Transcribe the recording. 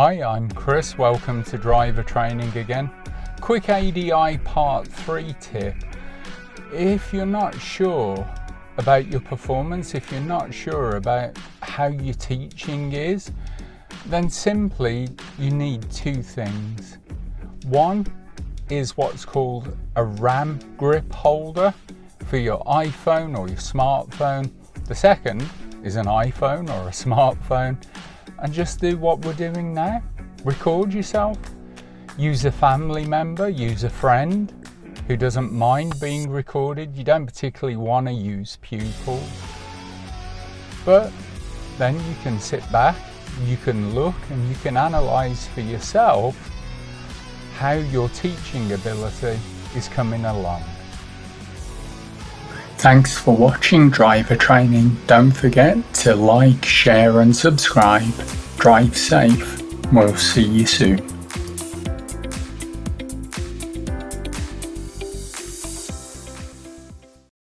Hi, I'm Chris. Welcome to Driver Training again. Quick ADI Part 3 tip. If you're not sure about your performance, if you're not sure about how your teaching is, then simply you need two things. One is what's called a RAM grip holder for your iPhone or your smartphone. The second is an iPhone or a smartphone. And just do what we're doing now. Record yourself. Use a family member, use a friend who doesn't mind being recorded. You don't particularly want to use pupils. But then you can sit back, you can look and you can analyse for yourself how your teaching ability is coming along. Thanks for watching Driver Training. Don't forget to like, share and subscribe. Drive safe. We'll see you soon.